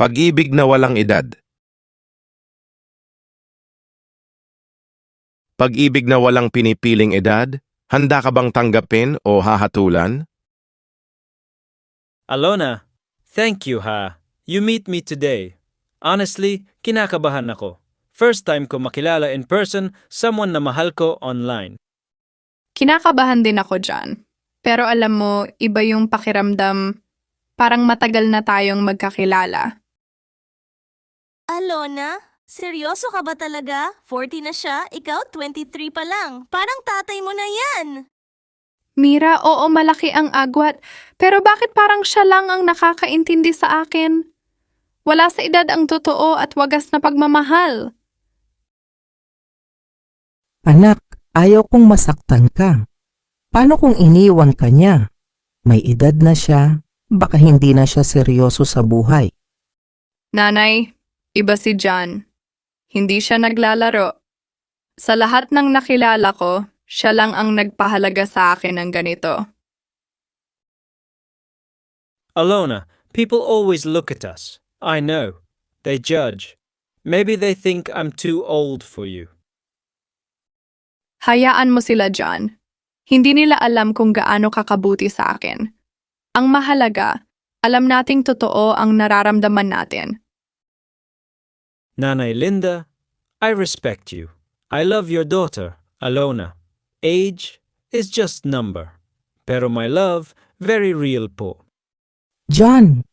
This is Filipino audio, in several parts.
Pag-ibig na walang edad. Pag-ibig na walang pinipiling edad, handa ka bang tanggapin o hahatulan? Alona, thank you ha. You meet me today. Honestly, kinakabahan ako. First time ko makilala in person someone na mahal ko online. Kinakabahan din ako dyan. Pero alam mo, iba yung pakiramdam. Parang matagal na tayong magkakilala. Alona, seryoso ka ba talaga? 40 na siya, ikaw 23 pa lang. Parang tatay mo na yan. Mira, oo malaki ang agwat. Pero bakit parang siya lang ang nakakaintindi sa akin? Wala sa edad ang totoo at wagas na pagmamahal. Anak, ayaw kong masaktan ka. Paano kung iniwan ka niya? May edad na siya, baka hindi na siya seryoso sa buhay. Nanay, iba si John. Hindi siya naglalaro. Sa lahat ng nakilala ko, siya lang ang nagpahalaga sa akin ng ganito. Alona, people always look at us. I know. They judge. Maybe they think I'm too old for you. Hayaan mo sila, John. Hindi nila alam kung gaano kakabuti sa akin. Ang mahalaga, alam nating totoo ang nararamdaman natin. Nanay Linda, I respect you. I love your daughter, Alona. Age is just number. Pero my love, very real po. John,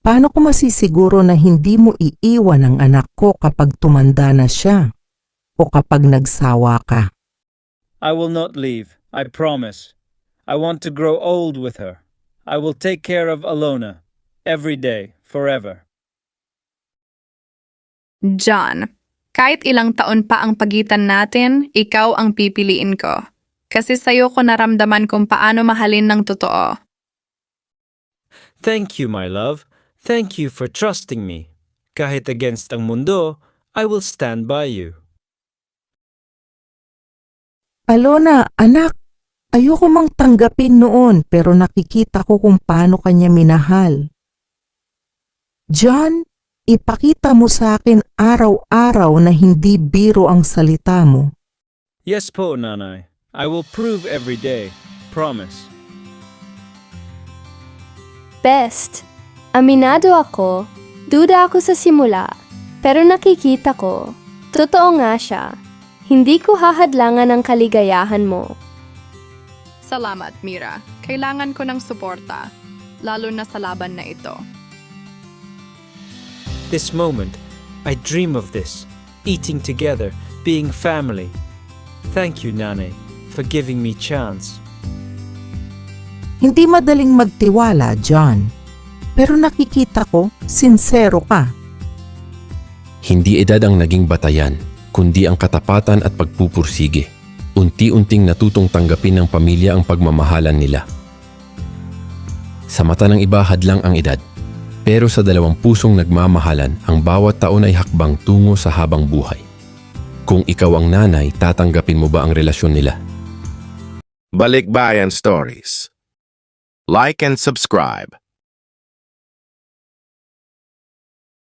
paano ko masisiguro na hindi mo iiwan ang anak ko kapag tumanda na siya? O kapag nagsawa ka? I will not leave, I promise. I want to grow old with her. I will take care of Alona, every day, forever. John, kahit ilang taon pa ang pagitan natin, ikaw ang pipiliin ko. Kasi sa'yo ko naramdaman kung paano mahalin ng totoo. Thank you, my love. Thank you for trusting me. Kahit against ang mundo, I will stand by you. Alona, anak, ayoko mang tanggapin noon pero nakikita ko kung paano kanya minahal. John, ipakita mo sa akin araw-araw na hindi biro ang salita mo. Yes po, Nanay. I will prove every day. Promise. Best. Aminado ako, duda ako sa simula, pero nakikita ko, totoo nga siya. Hindi ko hahadlangan ang kaligayahan mo. Salamat, Mira. Kailangan ko ng suporta, lalo na sa laban na ito. This moment, I dream of this. Eating together, being family. Thank you, Nanay, for giving me chance. Hindi madaling magtiwala, John. Pero nakikita ko, sincero ka. Hindi edad ang naging batayan, kundi ang katapatan at pagpupursige. Unti-unting natutong tanggapin ng pamilya ang pagmamahalan nila. Sa mata ng iba hadlang ang edad, pero sa dalawang pusong nagmamahalan, ang bawat taon ay hakbang tungo sa habang buhay. Kung ikaw ang nanay, tatanggapin mo ba ang relasyon nila? Balikbayan Stories. Like and subscribe.